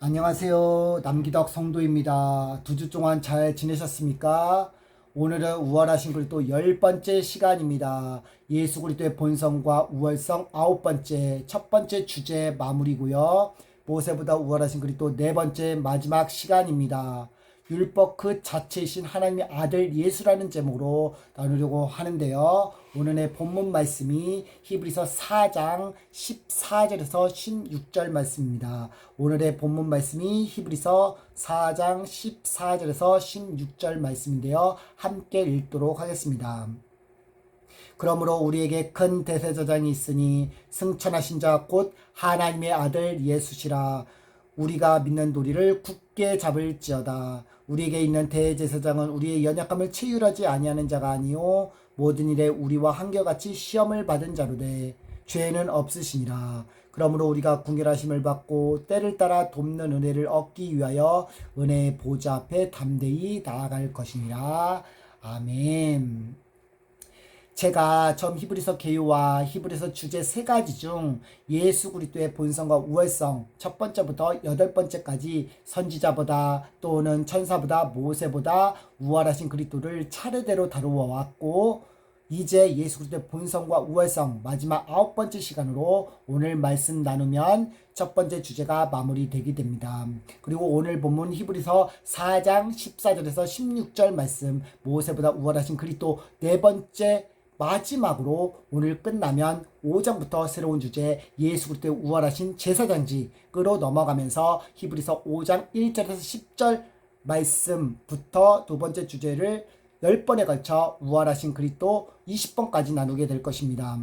안녕하세요. 남기덕 성도입니다. 2주 동안 잘 지내셨습니까? 오늘은 우월하신 그리스도 10번째 시간입니다. 예수 그리스도의 본성과 우월성 9번째, 첫 번째 주제 마무리고요. 모세보다 우월하신 그리스도 4번째 마지막 시간입니다. 율법 그 자체이신 하나님의 아들 예수라는 제목으로 나누려고 하는데요. 오늘의 본문 말씀이 히브리서 4장 14절에서 16절 말씀입니다. 오늘의 본문 말씀이 히브리서 4장 14절에서 16절 말씀인데요. 함께 읽도록 하겠습니다. 그러므로 우리에게 큰 대제사장이 있으니 승천하신 자 곧 하나님의 아들 예수시라. 우리가 믿는 도리를 굳게 잡을지어다. 우리에게 있는 대제사장은 우리의 연약함을 체휼하지 아니하는 자가 아니요 모든 일에 우리와 한결같이 시험을 받은 자로되 죄는 없으시니라. 그러므로 우리가 궁결하심을 받고 때를 따라 돕는 은혜를 얻기 위하여 은혜의 보좌 앞에 담대히 나아갈 것이니라. 아멘. 제가 처음 히브리서 개요와 히브리서 주제 3가지 중 예수 그리스도의 본성과 우월성 첫 번째부터 8번째까지 선지자보다 또는 천사보다 모세보다 우월하신 그리스도를 차례대로 다루어 왔고, 이제 예수 그리스도의 본성과 우월성 마지막 9번째 시간으로 오늘 말씀 나누면 첫 번째 주제가 마무리되게 됩니다. 그리고 오늘 본문 히브리서 4장 14절에서 16절 말씀 모세보다 우월하신 그리스도 4번째 마지막으로 오늘 끝나면 5장부터 새로운 주제 예수 그리스도의 우월하신 제사장직으로 넘어가면서 히브리서 5장 1절에서 10절 말씀부터 두 번째 주제를 10번에 걸쳐 우월하신 그리스도 20번까지 나누게 될 것입니다.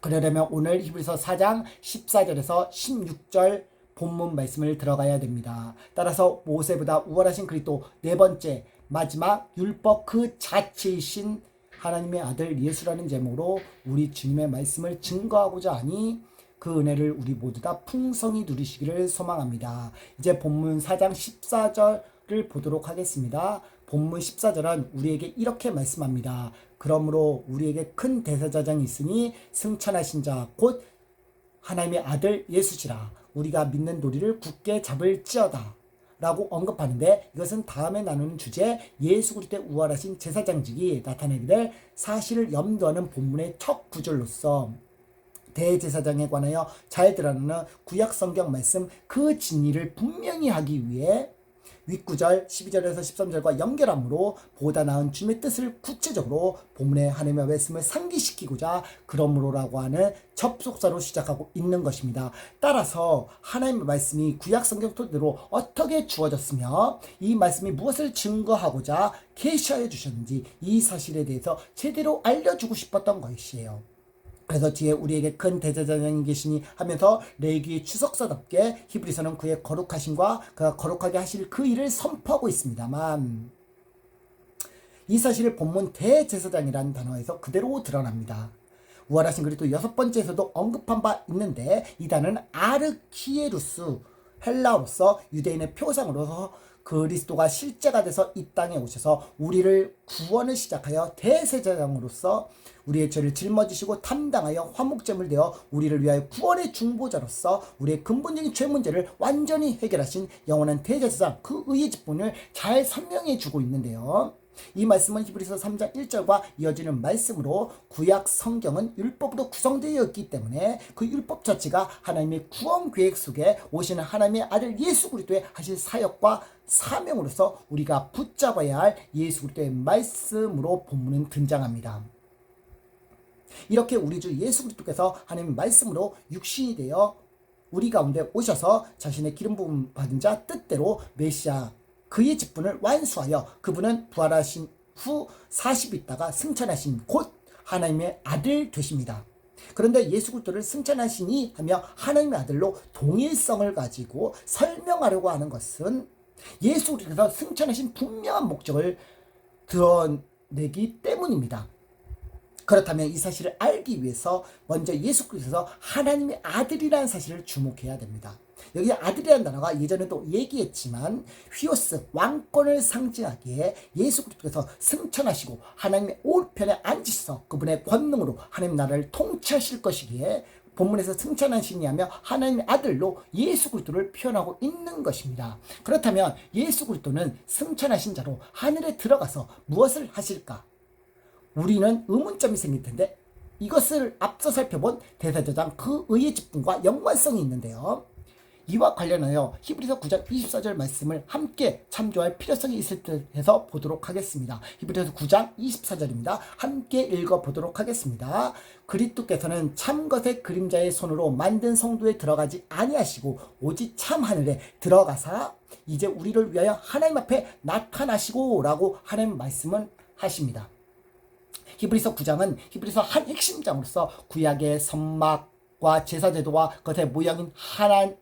그러려면 오늘 히브리서 4장 14절에서 16절 본문 말씀을 들어가야 됩니다. 따라서 모세보다 우월하신 그리스도 4번째 마지막 율법 그 자체이신 하나님의 아들 예수라는 제목으로 우리 주님의 말씀을 증거하고자 하니 그 은혜를 우리 모두 다 풍성히 누리시기를 소망합니다. 이제 본문 4장 14절을 보도록 하겠습니다. 본문 14절은 우리에게 이렇게 말씀합니다. 그러므로 우리에게 큰 대제사장이 있으니 승천하신 자 곧 하나님의 아들 예수시라. 우리가 믿는 도리를 굳게 잡을지어다 라고 언급하는데, 이것은 다음에 나누는 주제 예수 그리스도의 우월하신 제사장직이 나타내게 될 사실을 염두하는 본문의 첫 구절로서 대제사장에 관하여 잘 드러나는 구약 성경 말씀 그 진리를 분명히 하기 위해 윗구절 12절에서 13절과 연결함으로 보다 나은 주님의 뜻을 구체적으로 본문의 하나님의 말씀을 상기시키고자 그러므로라고 하는 접속사로 시작하고 있는 것입니다. 따라서 하나님의 말씀이 구약 성경 토대로 어떻게 주어졌으며 이 말씀이 무엇을 증거하고자 계시하여 주셨는지 이 사실에 대해서 제대로 알려주고 싶었던 것이에요. 그래서 뒤에 우리에게 큰 대제사장이 계시니 하면서 레위기의 추석사답게 히브리서는 그의 거룩하심과 그가 거룩하게 하실 그 일을 선포하고 있습니다만, 이 사실을 본문 대제사장이라는 단어에서 그대로 드러납니다. 우월하신 그리스도 6번째에서도 언급한 바 있는데, 이 단어는 아르키에루스, 헬라어로서 유대인의 표상으로서 그리스도가 실제가 돼서 이 땅에 오셔서 우리를 구원을 시작하여 대제사장으로서 우리의 죄를 짊어지시고 담당하여 화목제물 되어 우리를 위하여 구원의 중보자로서 우리의 근본적인 죄 문제를 완전히 해결하신 영원한 대제사장, 그 의의 직분을 잘 설명해 주고 있는데요. 이 말씀은 히브리서 3장 1절과 이어지는 말씀으로 구약 성경은 율법으로 구성되어 있기 때문에 그 율법 자체가 하나님의 구원 계획 속에 오시는 하나님의 아들 예수 그리스도의 하실 사역과 사명으로서 우리가 붙잡아야 할 예수 그리스도의 말씀으로 본문은 등장합니다. 이렇게 우리 주 예수 그리스도께서 하나님의 말씀으로 육신이 되어 우리 가운데 오셔서 자신의 기름 부음 받은 자 뜻대로 메시아 그의 직분을 완수하여 그분은 부활하신 후 40일 있다가 승천하신 곧 하나님의 아들 되십니다. 그런데 예수 그리스도를 승천하시니 하며 하나님의 아들로 동일성을 가지고 설명하려고 하는 것은 예수 그리스도께서 승천하신 분명한 목적을 드러내기 때문입니다. 그렇다면 이 사실을 알기 위해서 먼저 예수 그리스도께서 하나님의 아들이라는 사실을 주목해야 됩니다. 여기 아들이라는 단어가 예전에도 얘기했지만 휘오스 왕권을 상징하기에 예수 그리스도께서 승천하시고 하나님의 오른편에 앉으셔서 그분의 권능으로 하나님 나라를 통치하실 것이기에 본문에서 승천하시니 하며 하나님의 아들로 예수 그리스도를 표현하고 있는 것입니다. 그렇다면 예수 그리스도는 승천하신 자로 하늘에 들어가서 무엇을 하실까? 우리는 의문점이 생길 텐데 이것을 앞서 살펴본 대사저장 그 의의 직분과 연관성이 있는데요. 이와 관련하여 히브리서 9장 24절 말씀을 함께 참조할 필요성이 있을 듯 해서 보도록 하겠습니다. 히브리서 9장 24절입니다. 함께 읽어보도록 하겠습니다. 그리스도께서는 참 것의 그림자의 손으로 만든 성도에 들어가지 아니하시고 오직 참 하늘에 들어가사 이제 우리를 위하여 하나님 앞에 나타나시고 라고 하나님 말씀을 하십니다. 히브리서 9장은 히브리서 한 핵심장으로서 구약의 선막과 제사제도와 그것의 모양인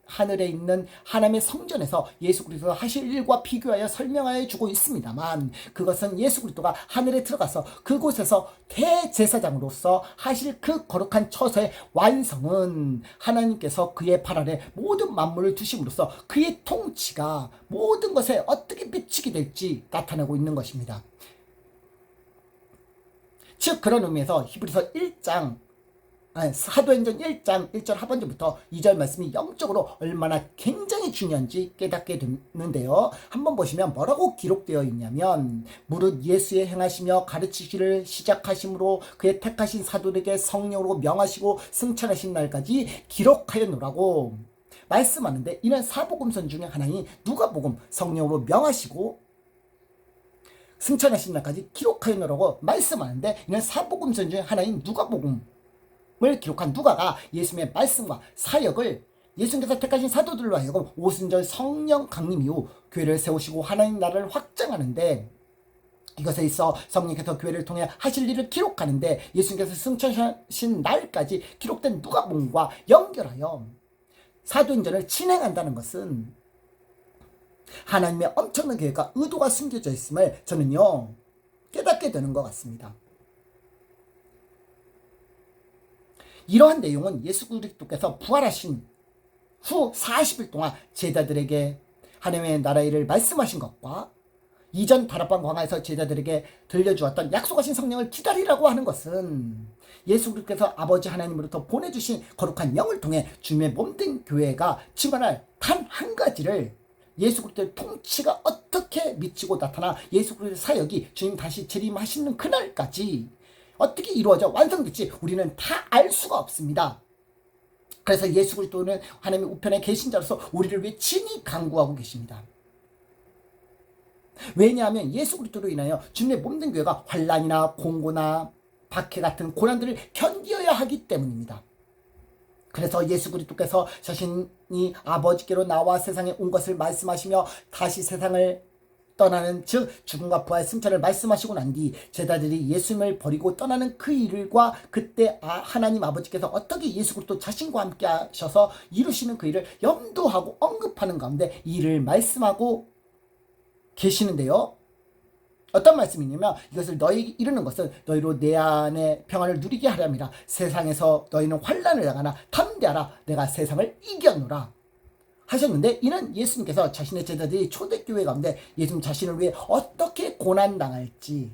하늘에 있는 하나님의 성전에서 예수 그리스도가 하실 일과 비교하여 설명하여 주고 있습니다만 그것은 예수 그리스도가 하늘에 들어가서 그곳에서 대제사장으로서 하실 그 거룩한 처소의 완성은 하나님께서 그의 발 아래 모든 만물을 두심으로써 그의 통치가 모든 것에 어떻게 비치게 될지 나타내고 있는 것입니다. 즉 그런 의미에서 히브리서 1장 사도행전 1장 1절 하반절부터 2절 말씀이 영적으로 얼마나 굉장히 중요한지 깨닫게 되는데요. 한번 보시면 뭐라고 기록되어 있냐면 무릇 예수의 행하시며 가르치기를 시작하심으로 그의 택하신 사도들에게 성령으로 명하시고 승천하신 날까지 기록하였노라고 말씀하는데 이는 사복음서 중에 하나인 누가복음 성령으로 명하시고 승천하신 날까지 기록하였노라고 말씀하는데 이는 사복음서 중에 하나인 누가복음을 기록한 누가가 예수님의 말씀과 사역을 예수님께서 택하신 사도들로 하여금 오순절 성령 강림 이후 교회를 세우시고 하나님 나라를 확장하는데 이것에 있어 성령께서 교회를 통해 하실 일을 기록하는데 예수님께서 승천하신 날까지 기록된 누가복음과 연결하여 사도행전을 진행한다는 것은 하나님의 엄청난 계획과 의도가 숨겨져 있음을 저는요 깨닫게 되는 것 같습니다. 이러한 내용은 예수 그리스도께서 부활하신 후 40일 동안 제자들에게 하나님의 나라의 일을 말씀하신 것과 이전 다락방 광야에서 제자들에게 들려주었던 약속하신 성령을 기다리라고 하는 것은 예수 그리스도께서 아버지 하나님으로부터 보내주신 거룩한 영을 통해 주님의 몸된 교회가 증언할 단 한 가지를 예수 그리스도의 통치가 어떻게 미치고 나타나 예수 그리스도의 사역이 주님 다시 재림하시는 그날까지 어떻게 이루어져 완성될지 우리는 다 알 수가 없습니다. 그래서 예수 그리스도는 하나님의 우편에 계신 자로서 우리를 위해 친히 간구하고 계십니다. 왜냐하면 예수 그리스도로 인하여 주님의 몸된 교회가 환난이나 공고나 박해 같은 고난들을 견디어야 하기 때문입니다. 그래서 예수 그리스도께서 자신이 아버지께로 나와 세상에 온 것을 말씀하시며 다시 세상을 떠나는 즉 죽음과 부활 승천을 말씀하시고 난 뒤 제자들이 예수님을 버리고 떠나는 그 일과 그때 하나님 아버지께서 어떻게 예수 그리스도 자신과 함께 하셔서 이루시는 그 일을 염두하고 언급하는 가운데 이 일을 말씀하고 계시는데요. 어떤 말씀이냐면 이것을 너희에게 이르는 것은 너희로 내 안에 평안을 누리게 하려니라. 세상에서 너희는 환난을 당하나 담대하라. 내가 세상을 이겼노라 하셨는데 이는 예수님께서 자신의 제자들이 초대교회 가운데 예수님 자신을 위해 어떻게 고난당할지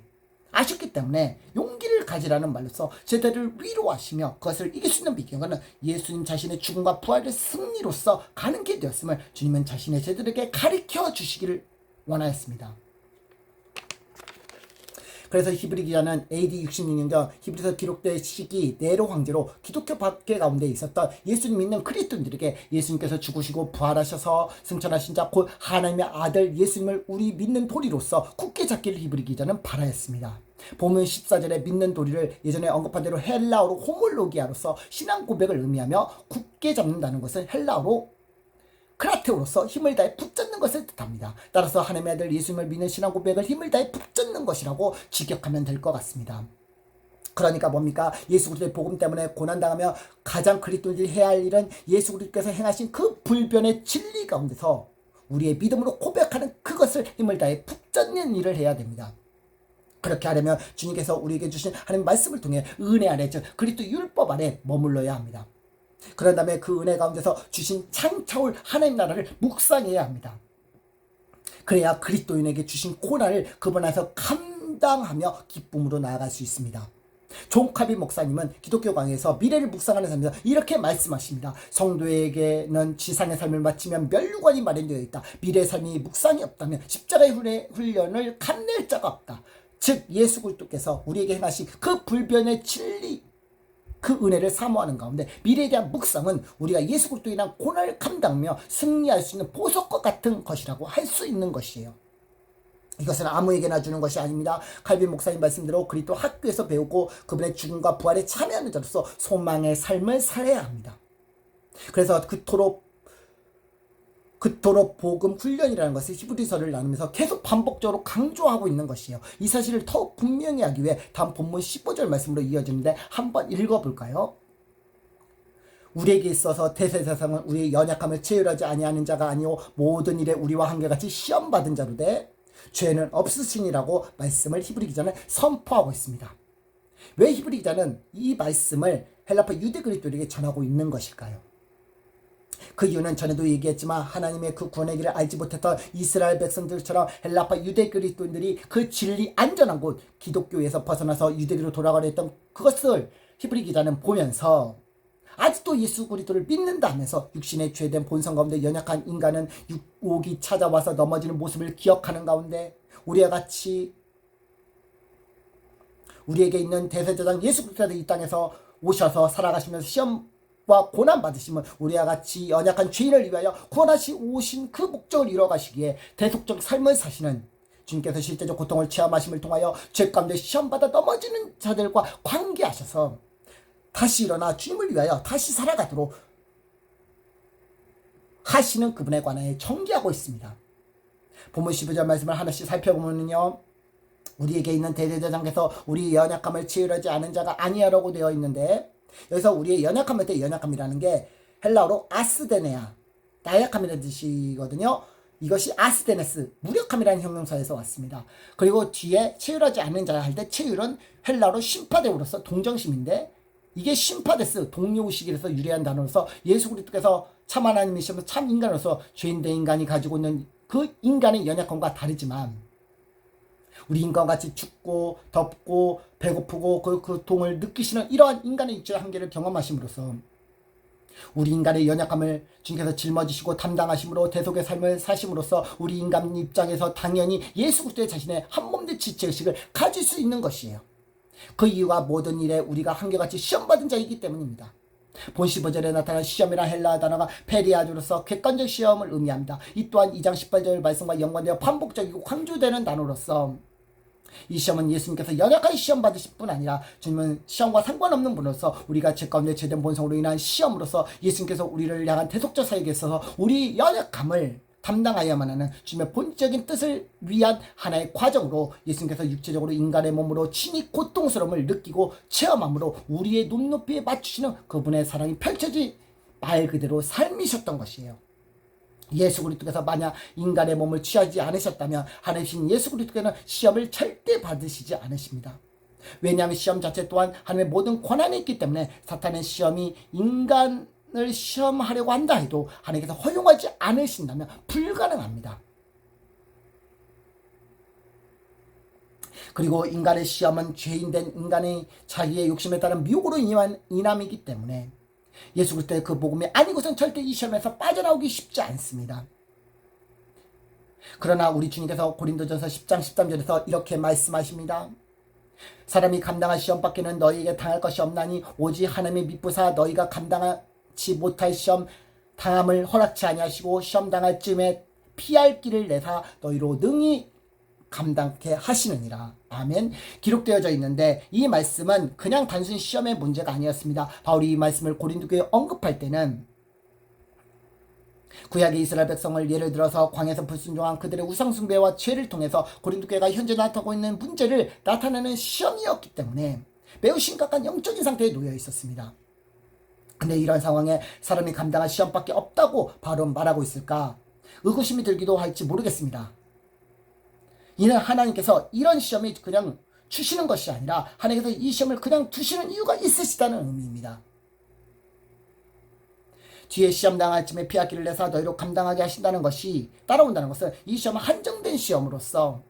아셨기 때문에 용기를 가지라는 말로써 제자들을 위로하시며 그것을 이길 수 있는 비결은 예수님 자신의 죽음과 부활의 승리로서 가는 게 되었음을 주님은 자신의 제자들에게 가르쳐 주시기를 원하였습니다. 그래서 히브리 기자는 AD 66년경 히브리서 기록된 시기 네로 황제로 기독교 박해 가운데 있었던 예수님 믿는 그리스도인들에게 예수님께서 죽으시고 부활하셔서 승천하신 자 곧 하나님의 아들 예수님을 우리 믿는 도리로서 굳게 잡기를 히브리 기자는 바라였습니다. 본문 14절에 믿는 도리를 예전에 언급한 대로 헬라어로 호몰로기아로서 신앙 고백을 의미하며 굳게 잡는다는 것은 헬라어로 크라테오로서 힘을 다해 붙잡는 것을 뜻합니다. 따라서 하나님의 아들 예수님을 믿는 신앙 고백을 힘을 다해 붙잡는 것이라고 직역하면 될 것 같습니다. 그러니까 뭡니까? 예수 그리스도의 복음 때문에 고난당하며 가장 그리스도인들이 해야 할 일은 예수 그리스도께서 행하신 그 불변의 진리 가운데서 우리의 믿음으로 고백하는 그것을 힘을 다해 붙잡는 일을 해야 됩니다. 그렇게 하려면 주님께서 우리에게 주신 하나님 말씀을 통해 은혜 안에 즉 그리스도 율법 안에 머물러야 합니다. 그런 다음에 그 은혜 가운데서 주신 창차올 하나님 나라를 묵상해야 합니다. 그래야 그리스도인에게 주신 고난을 그분 안에서 감당하며 기쁨으로 나아갈 수 있습니다. 존 칼빈 목사님은 기독교 강의에서 미래를 묵상하는 삶에서 이렇게 말씀하십니다. 성도에게는 지상의 삶을 마치면 멸류관이 마련되어 있다. 미래의 삶이 묵상이 없다면 십자가의 훈련을 감낼 자가 없다. 즉 예수 그리스도께서 우리에게 행하신 그 불변의 진리, 그 은혜를 사모하는 가운데 미래에 대한 묵상은 우리가 예수 그리스도에 인한 고난을 감당하며 승리할 수 있는 보석과 같은 것이라고 할 수 있는 것이에요. 이것은 아무에게나 주는 것이 아닙니다. 칼빈 목사님 말씀대로 그리스도 학교에서 배우고 그분의 죽음과 부활에 참여하는 자로서 소망의 삶을 살아야 합니다. 그래서 그토록 복음 훈련이라는 것을 히브리서를 나누면서 계속 반복적으로 강조하고 있는 것이에요. 이 사실을 더욱 분명히 하기 위해 다음 본문 15절 말씀으로 이어지는데 한번 읽어볼까요? 우리에게 있어서 대세세상은 우리의 연약함을 체휼하지 아니하는 자가 아니오 모든 일에 우리와 한결같이 시험받은 자로되 죄는 없으시니라고 말씀을 히브리 기자는 선포하고 있습니다. 왜 히브리 기자는 이 말씀을 헬라파 유대 그리스도인에게 전하고 있는 것일까요? 그 이유는 전에도 얘기했지만 하나님의 그 구원의 길을 알지 못했던 이스라엘 백성들처럼 헬라파 유대 그리스도인들이 그 진리 안전한 곳 기독교에서 벗어나서 유대교로 돌아가려 했던 그것을 히브리 기자는 보면서 아직도 예수 그리스도를 믿는다 하면서 육신의 죄된 본성 가운데 연약한 인간은 육옥이 찾아와서 넘어지는 모습을 기억하는 가운데 우리와 같이 우리에게 있는 대세제장 예수 그리스도가 이 땅에서 오셔서 살아가시면서 시험과 고난 받으시면 우리와 같이 연약한 죄인을 위하여 구원하시 오신 그 목적을 이뤄가시기에 대속적 삶을 사시는 주님께서 실제적 고통을 체험하심을 통하여 죄 가운데 시험받아 넘어지는 자들과 관계하셔서 다시 일어나 주님을 위하여 다시 살아가도록 하시는 그분에 관하여 전개하고 있습니다. 본문 15절 말씀을 하나씩 살펴보면요, 우리에게 있는 대제사장께서 우리의 연약함을 체휼하지 않은 자가 아니하라고 되어 있는데, 여기서 우리의 연약함을 때 연약함이라는 게 헬라어로 아스데네아, 나약함이라는 뜻이거든요. 이것이 아스데네스, 무력함이라는 형용사에서 왔습니다. 그리고 뒤에 체휼하지 않는 자 할 때 체휼은 헬라어로 심파데오로서 동정심인데, 이게 심파데스, 동료의식에서 유래한 단어로서 예수 그리스도께서 참 하나님이시면서 참 인간으로서 죄인된 인간이 가지고 있는 그 인간의 연약함과 다르지만 우리 인간과 같이 춥고 덥고 배고프고 그 고통을 느끼시는 이러한 인간의 육체의 한계를 경험하심으로써 우리 인간의 연약함을 주님께서 짊어지시고 담당하심으로 대속의 삶을 사심으로써 우리 인간 입장에서 당연히 예수 그리스도의 자신의 한몸된 지체의식을 가질 수 있는 것이에요. 그 이유가 모든 일에 우리가 한결같이 시험받은 자이기 때문입니다. 본 15절에 나타난 시험이란 헬라어 단어가 페리아주로서 객관적 시험을 의미합니다. 이 또한 2장 18절 말씀과 연관되어 반복적이고 강조되는 단어로서 이 시험은 예수님께서 연약하게 시험 받으실 뿐 아니라 주님은 시험과 상관없는 분으로서 우리가 죄 가운데 죄된 본성으로 인한 시험으로서 예수님께서 우리를 향한 대속적 사역에 있어서 우리 연약함을 담당하여야만 하는 주님의 본적인 뜻을 위한 하나의 과정으로 예수님께서 육체적으로 인간의 몸으로 친히 고통스러움을 느끼고 체험함으로 우리의 눈높이에 맞추시는 그분의 사랑이 펼쳐진 말 그대로 삶이셨던 것이에요. 예수 그리스도께서 만약 인간의 몸을 취하지 않으셨다면 하나님 예수 그리스도께서는 시험을 절대 받으시지 않으십니다. 왜냐하면 시험 자체 또한 하나님의 모든 권한이 있기 때문에 사탄의 시험이 인간을 시험하려고 한다 해도 하나님께서 허용하지 않으신다면 불가능합니다. 그리고 인간의 시험은 죄인된 인간의 자기의 욕심에 따른 미혹으로 인함이기 때문에 예수 그리스도의 그 복음이 아니고선 절대 이 시험에서 빠져나오기 쉽지 않습니다. 그러나 우리 주님께서 고린도전서 10장 13절에서 이렇게 말씀하십니다. 사람이 감당할 시험 밖에는 너희에게 당할 것이 없나니 오직 하나님의 미쁘사 너희가 감당하지 못할 시험 당함을 허락치 아니하시고 시험 당할 쯤에 피할 길을 내사 너희로 능히 감당케 하시느니라. 아멘. 기록되어져 있는데 이 말씀은 그냥 단순히 시험의 문제가 아니었습니다. 바울이 이 말씀을 고린도교에 언급할 때는 구약의 이스라엘 백성을 예를 들어서 광야에서 불순종한 그들의 우상숭배와 죄를 통해서 고린도교회가 현재 나타나고 있는 문제를 나타내는 시험이었기 때문에 매우 심각한 영적인 상태에 놓여 있었습니다. 근데 이런 상황에 사람이 감당할 시험밖에 없다고 바로 말하고 있을까? 의구심이 들기도 할지 모르겠습니다. 이는 하나님께서 이런 시험이 그냥 주시는 것이 아니라 하나님께서 이 시험을 그냥 두시는 이유가 있으시다는 의미입니다. 뒤에 시험 당할 쯤에 피하기를 내사 너희로 감당하게 하신다는 것이 따라온다는 것은 이 시험은 한정된 시험으로서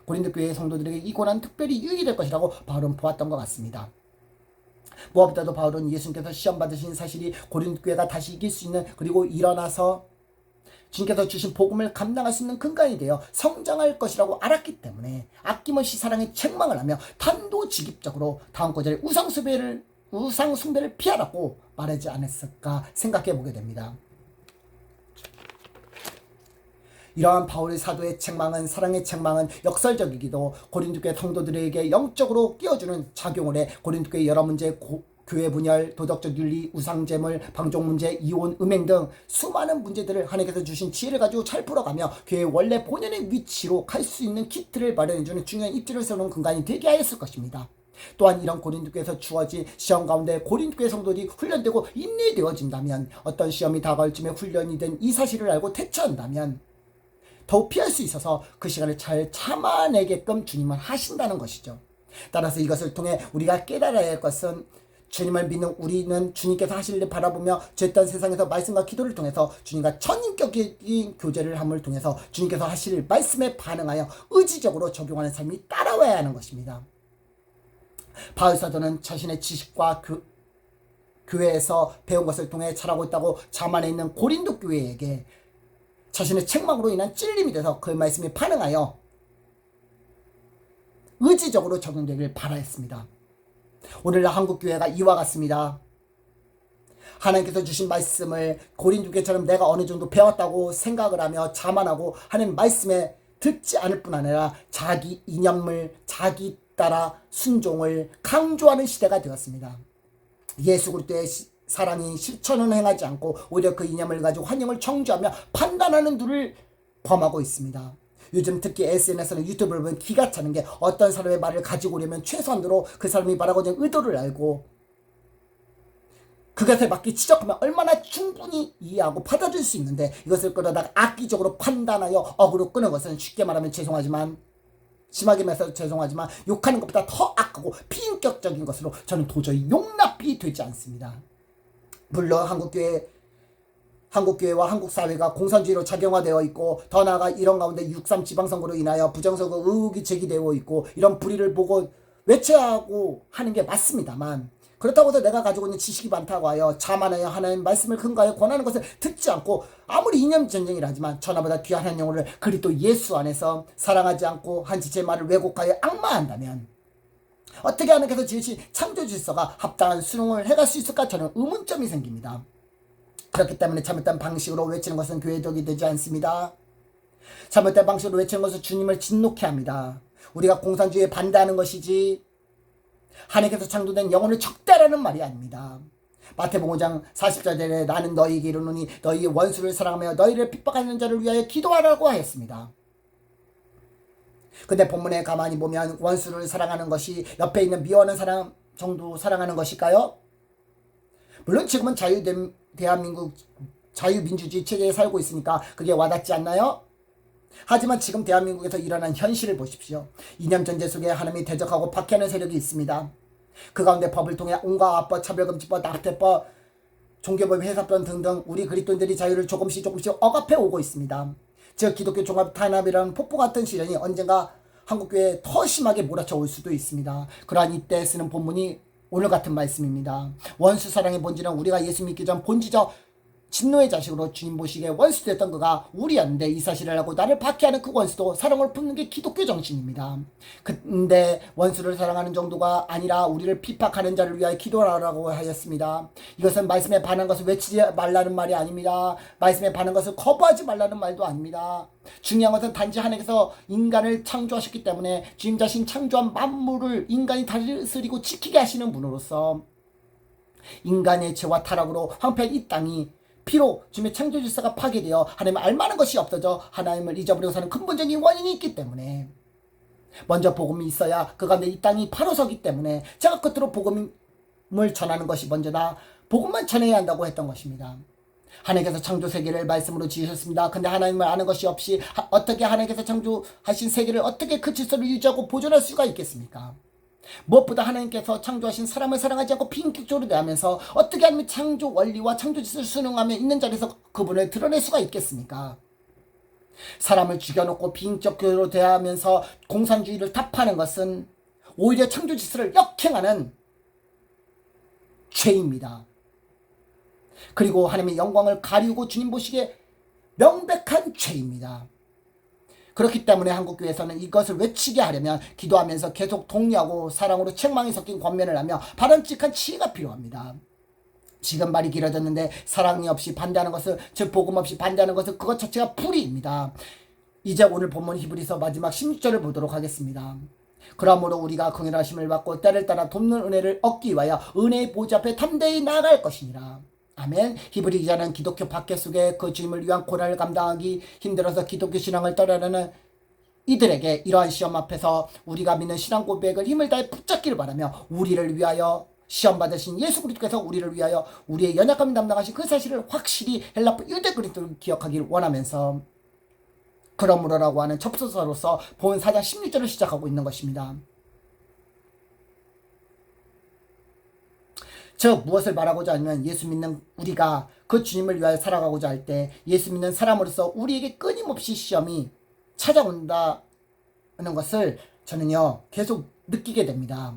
고린도 교회의 성도들에게 이 고난 특별히 유익이 될 것이라고 바울은 보았던 것 같습니다. 무엇보다도 바울은 예수님께서 시험 받으신 사실이 고린도 교회가 다시 이길 수 있는, 그리고 일어나서 주님께서 주신 복음을 감당할 수 있는 근간이 되어 성장할 것이라고 알았기 때문에 아낌없이 사랑에 책망을 하며 단도직입적으로 다음 구절에 우상숭배를 피하라고 말하지 않았을까 생각해 보게 됩니다. 이러한 바울의 사도의 책망은, 사랑의 책망은 역설적이기도 고린도 교회 성도들에게 영적으로 끼워주는 작용을 해 고린도 교회 여러 문제, 교회 분열, 도덕적 윤리, 우상제물, 방종 문제, 이혼, 음행 등 수많은 문제들을 하나님께서 주신 지혜를 가지고 잘 풀어가며 교회의 원래 본연의 위치로 갈 수 있는 키트를 마련해주는 중요한 입지를 세우는 근간이 되게 하였을 것입니다. 또한 이런 고린도 교회에서 주어진 시험 가운데 고린도 교회 성도들이 훈련되고 인내되어진다면, 어떤 시험이 다가올 쯤에 훈련이 된 이 사실을 알고 대처한다면 더욱 피할 수 있어서 그 시간을 잘 참아내게끔 주님은 하신다는 것이죠. 따라서 이것을 통해 우리가 깨달아야 할 것은, 주님을 믿는 우리는 주님께서 하실 일 바라보며 죄던 세상에서 말씀과 기도를 통해서 주님과 전인격적인 교제를 함을 통해서 주님께서 하실 말씀에 반응하여 의지적으로 적용하는 삶이 따라와야 하는 것입니다. 바울 사도는 자신의 지식과 교회에서 배운 것을 통해 자라고 있다고 자만해 있는 고린도 교회에게 자신의 책망으로 인한 찔림이 돼서 그 말씀에 반응하여 의지적으로 적용되길 바라였습니다. 오늘날 한국교회가 이와 같습니다. 하나님께서 주신 말씀을 고린도 교회처럼 내가 어느 정도 배웠다고 생각을 하며 자만하고 하나님 말씀에 듣지 않을 뿐 아니라 자기 이념을, 자기 따라 순종을 강조하는 시대가 되었습니다. 예수 그리스도의 사랑이 실천은 행하지 않고 오히려 그 이념을 가지고 환영을 청주하며 판단하는 눈을 범하고 있습니다. 요즘 특히 SNS나 유튜브를 보면 기가 차는 게, 어떤 사람의 말을 가지고 오려면 최소한으로 그 사람이 말하고자 하는 의도를 알고 그것에 맞게 지적하면 얼마나 충분히 이해하고 받아줄 수 있는데, 이것을 끌어다가 악의적으로 판단하여 억으로 끄는 것은 쉽게 말하면 심하게 말해서 죄송하지만 욕하는 것보다 더 악하고 비인격적인 것으로 저는 도저히 용납이 되지 않습니다. 물론 한국교회와 한국사회가 공산주의로 작용화되어 있고, 더 나아가 이런 가운데 6.3 지방선거로 인하여 부정선거 의혹이 제기되어 있고, 이런 불의를 보고 외쳐야 하고 하는 게 맞습니다만, 그렇다고 해서 내가 가지고 있는 지식이 많다고 하여 자만하여 하나님 말씀을 근거하여 권하는 것을 듣지 않고, 아무리 이념 전쟁이라 하지만 천하보다 귀한 한 영혼을 그리스도 예수 안에서 사랑하지 않고 한 지체의 말을 왜곡하여 악마한다면 어떻게 하나님께서 지으신 창조 질서가 합당한 수능을 해갈 수 있을까? 저는 의문점이 생깁니다. 그렇기 때문에 잘못된 방식으로 외치는 것은 교회적이 되지 않습니다. 잘못된 방식으로 외치는 것은 주님을 진노케 합니다. 우리가 공산주의에 반대하는 것이지 하나님께서 창조된 영혼을 적대라는 말이 아닙니다. 마태복음 5장 40절에 나는 너희에게 이르노니 너희의 원수를 사랑하며 너희를 핍박하는 자를 위하여 기도하라고 하였습니다. 근데 본문에 가만히 보면 원수를 사랑하는 것이 옆에 있는 미워하는 사람 정도 사랑하는 것일까요? 물론 지금은 대한민국 자유민주주의 체제에 살고 있으니까 그게 와닿지 않나요? 하지만 지금 대한민국에서 일어난 현실을 보십시오. 이념전제 속에 하나님이 대적하고 박해하는 세력이 있습니다. 그 가운데 법을 통해 온갖 압법, 차별금지법, 납태법, 종교법, 회사법 등등 우리 그리스도인들이 자유를 조금씩 억압해 오고 있습니다. 즉 기독교 종합탄압이라는 폭포 같은 시련이 언젠가 한국교회에 더 심하게 몰아쳐 올 수도 있습니다. 그러한 이때 쓰는 본문이 오늘 같은 말씀입니다. 원수 사랑의 본질은 우리가 예수 믿기 전 본지적 진노의 자식으로 주님 보시기에 원수됐던 그가 우리였는데, 이 사실을 알고 나를 박해하는 그 원수도 사랑을 품는 게 기독교 정신입니다. 근데 원수를 사랑하는 정도가 아니라 우리를 핍박하는 자를 위하여 기도하라고 하였습니다. 이것은 말씀에 반한 것을 외치지 말라는 말이 아닙니다. 말씀에 반한 것을 거부하지 말라는 말도 아닙니다. 중요한 것은 단지 하나님께서 인간을 창조하셨기 때문에 주님 자신 창조한 만물을 인간이 다스리고 지키게 하시는 분으로서 인간의 죄와 타락으로 황폐한 이 땅이 피로 주님의 창조 질서가 파괴되어 하나님을 알만한 것이 없어져 하나님을 잊어버리고 사는 근본적인 원인이 있기 때문에, 먼저 복음이 있어야 그 가운데 이 땅이 바로 서기 때문에 제가 겉으로 복음을 전하는 것이 먼저다, 복음만 전해야 한다고 했던 것입니다. 하나님께서 창조 세계를 말씀으로 지으셨습니다. 근데 하나님을 아는 것이 없이 어떻게 하나님께서 창조하신 세계를 어떻게 그 질서를 유지하고 보존할 수가 있겠습니까? 무엇보다 하나님께서 창조하신 사람을 사랑하지 않고 비인격적으로 대하면서 어떻게 하면 창조 원리와 창조 질서를 순응하며 있는 자리에서 그분을 드러낼 수가 있겠습니까? 사람을 죽여놓고 비인격적으로 대하면서 공산주의를 타파하는 것은 오히려 창조 질서를 역행하는 죄입니다. 그리고 하나님의 영광을 가리우고 주님 보시기에 명백한 죄입니다. 그렇기 때문에 한국교회에서는 이것을 외치게 하려면 기도하면서 계속 독려하고 사랑으로 책망이 섞인 권면을 하며 바람직한 지혜가 필요합니다. 지금 말이 길어졌는데 사랑이 없이 반대하는 것은, 즉 복음 없이 반대하는 것은 그것 자체가 불의입니다. 이제 오늘 본문 히브리서 마지막 16절을 보도록 하겠습니다. 그러므로 우리가 긍휼하심을 받고 때를 따라 돕는 은혜를 얻기 위하여 은혜의 보좌 앞에 담대히 나아갈 것이니라. 아멘. 히브리 기자는 기독교 박해 속에 그 주님을 위한 고난을 감당하기 힘들어서 기독교 신앙을 떠나려는 이들에게 이러한 시험 앞에서 우리가 믿는 신앙 고백을 힘을 다해 붙잡기를 바라며 우리를 위하여 시험 받으신 예수 그리스도께서 우리를 위하여 우리의 연약함을 담당하신 그 사실을 확실히 헬라파 유대 그리스도를 기억하기를 원하면서 그러므로라고 하는 접수서로서 본 4장 16절을 시작하고 있는 것입니다. 즉 무엇을 말하고자 하면 예수 믿는 우리가 그 주님을 위하여 살아가고자 할 때 예수 믿는 사람으로서 우리에게 끊임없이 시험이 찾아온다는 것을 저는요 계속 느끼게 됩니다.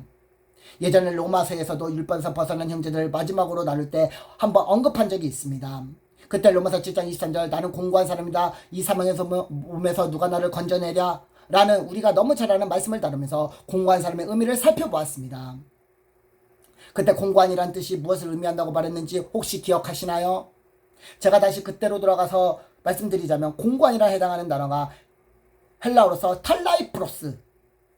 예전에 로마서에서도 율법에서 벗어난 형제들을 마지막으로 나눌 때 한번 언급한 적이 있습니다. 그때 로마서 7장 23절 나는 공고한 사람이다. 이 사망에서 몸에서 누가 나를 건져내랴 라는 우리가 너무 잘 아는 말씀을 다루면서 공고한 사람의 의미를 살펴보았습니다. 그때 공고한이란 뜻이 무엇을 의미한다고 말했는지 혹시 기억하시나요? 제가 다시 그때로 돌아가서 말씀드리자면 공고한이라 해당하는 단어가 헬라어로서 탈라이프로스,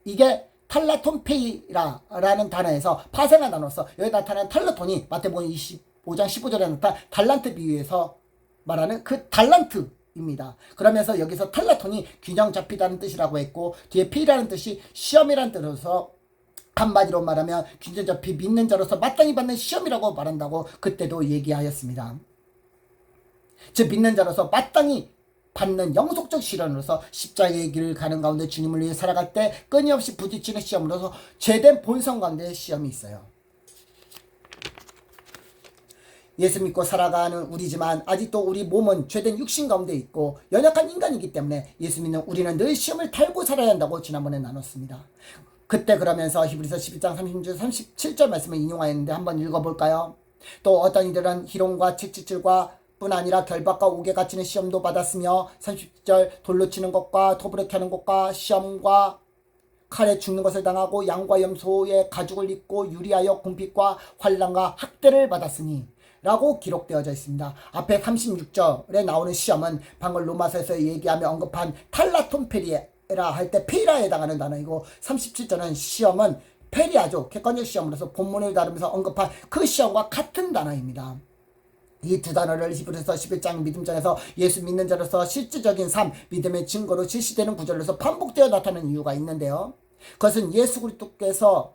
이게 탈라톤페이라라는 단어에서 파생한 단어로서 여기 나타난 탈라톤이 마태복음 25장 15절에 나타난 달란트 비유에서 말하는 그 달란트입니다. 그러면서 여기서 탈라톤이 균형 잡히다는 뜻이라고 했고 뒤에 페이라는 뜻이 시험이라는 뜻으로서 한마디로 말하면 균형 잡히 믿는 자로서 마땅히 받는 시험이라고 말한다고 그때도 얘기하였습니다. 즉 믿는 자로서 마땅히 받는 영속적 시련으로서 십자가의 길을 가는 가운데 주님을 위해 살아갈 때 끊임없이 부딪히는 시험으로서 죄된 본성 가운데 시험이 있어요. 예수 믿고 살아가는 우리지만 아직도 우리 몸은 죄된 육신 가운데 있고 연약한 인간이기 때문에 예수 믿는 우리는 늘 시험을 달고 살아야 한다고 지난번에 나눴습니다. 그때 그러면서 히브리서 11장 36절 37절 말씀을 인용하였는데 한번 읽어볼까요? 또 어떤 이들은 희롱과 채찍질과 뿐 아니라 결박과 옥에 갇히는 시험도 받았으며 30절 돌로 치는 것과 톱으로 켜는 것과 시험과 칼에 죽는 것을 당하고 양과 염소의 가죽을 입고 유리하여 궁핍과 환난과 학대를 받았으니 라고 기록되어져 있습니다. 앞에 36절에 나오는 시험은 방금 로마서에서 얘기하며 언급한 탈라톤페리라 할 때 페이라에 해당하는 단어이고 37절은 시험은 페리아죠. 객관적 시험으로서 본문을 다루면서 언급한 그 시험과 같은 단어입니다. 이 두 단어를 히브리서 11장 믿음장에서 예수 믿는 자로서 실질적인 삶, 믿음의 증거로 실시되는 구절로서 반복되어 나타나는 이유가 있는데요. 그것은 예수 그리스도께서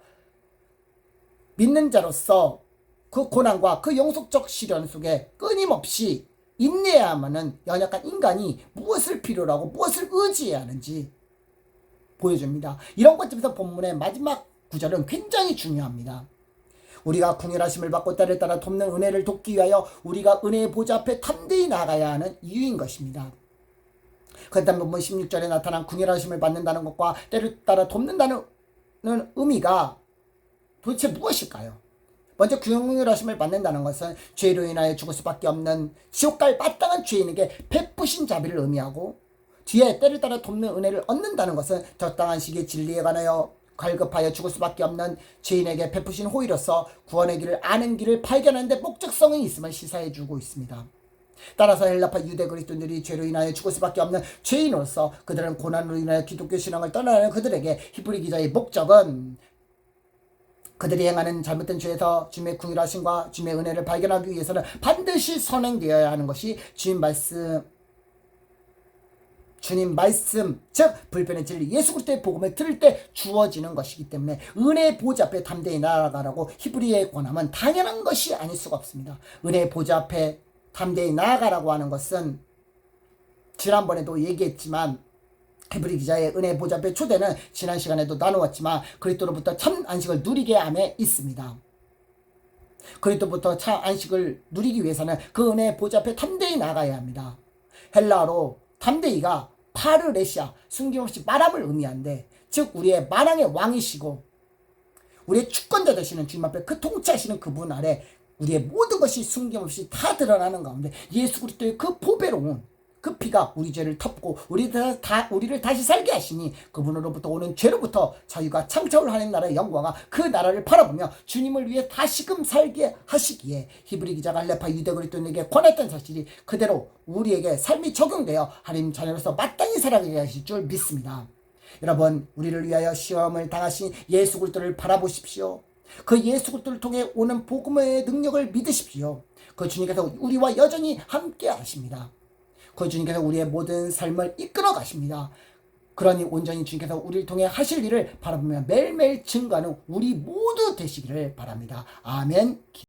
믿는 자로서 그 고난과 그 영속적 시련 속에 끊임없이 인내해야만은 연약한 인간이 무엇을 필요로 하고 무엇을 의지해야 하는지 보여줍니다. 이런 관점에서 본문의 마지막 구절은 굉장히 중요합니다. 우리가 긍휼하심을 받고 때를 따라 돕는 은혜를 돕기 위하여 우리가 은혜의 보좌 앞에 담대히 나가야 하는 이유인 것입니다. 그다음 본문 16절에 나타난 긍휼하심을 받는다는 것과 때를 따라 돕는다는 의미가 도대체 무엇일까요? 먼저 긍휼하심을 받는다는 것은 죄로 인하여 죽을 수밖에 없는 지옥 갈 마땅한 죄인에게 베푸신 자비를 의미하고 뒤에 때를 따라 돕는 은혜를 얻는다는 것은 적당한 시기에 진리에 관하여 갈급하여 죽을 수밖에 없는 죄인에게 베푸신 호의로서 구원의 길을 아는 길을 발견하는 데 목적성이 있음을 시사해주고 있습니다. 따라서 헬라파 유대 그리스도인들이 죄로 인하여 죽을 수밖에 없는 죄인으로서 그들은 고난으로 인하여 기독교 신앙을 떠나는 그들에게 히브리 기자의 목적은 그들이 행하는 잘못된 죄에서 주님의 긍휼하심과 주님의 은혜를 발견하기 위해서는 반드시 선행되어야 하는 것이 주님 말씀, 즉 불변의 진리 예수 그리스도의 복음을 들을 때 주어지는 것이기 때문에 은혜의 보좌 앞에 담대히 나아가라고 히브리의 권함은 당연한 것이 아닐 수가 없습니다. 은혜의 보좌 앞에 담대히 나아가라고 하는 것은 지난번에도 얘기했지만 히브리 기자의 은혜의 보좌 앞에 초대는 지난 시간에도 나누었지만 그리스도로부터 참 안식을 누리게 함에 있습니다. 그리스도부터 참 안식을 누리기 위해서는 그 은혜의 보좌 앞에 담대히 나아가야 합니다. 헬라어로 담대히가 파르레시아, 숨김없이 마람을 의미한데, 즉 우리의 만왕의 왕이시고 우리의 주권자 되시는 주님 앞에 그 통치하시는 그분 아래 우리의 모든 것이 숨김없이 다 드러나는 가운데 예수 그리스도의 그 보배로운 그 피가 우리 죄를 덮고 우리를 다시 살게 하시니 그분으로부터 오는 죄로부터 자유가 창조를 하는 나라의 영광과 그 나라를 바라보며 주님을 위해 다시금 살게 하시기에 히브리 기자가 알레파 유대 그리스도인에게 권했던 사실이 그대로 우리에게 삶이 적용되어 하나님 자녀로서 마땅히 살아가게 하실 줄 믿습니다. 여러분, 우리를 위하여 시험을 당하신 예수 그리스도를 바라보십시오. 그 예수 그리스도를 통해 오는 복음의 능력을 믿으십시오. 그 주님께서 우리와 여전히 함께 하십니다. 그 주님께서 우리의 모든 삶을 이끌어 가십니다. 그러니 온전히 주님께서 우리를 통해 하실 일을 바라보며 매일매일 증거하는 우리 모두 되시기를 바랍니다. 아멘.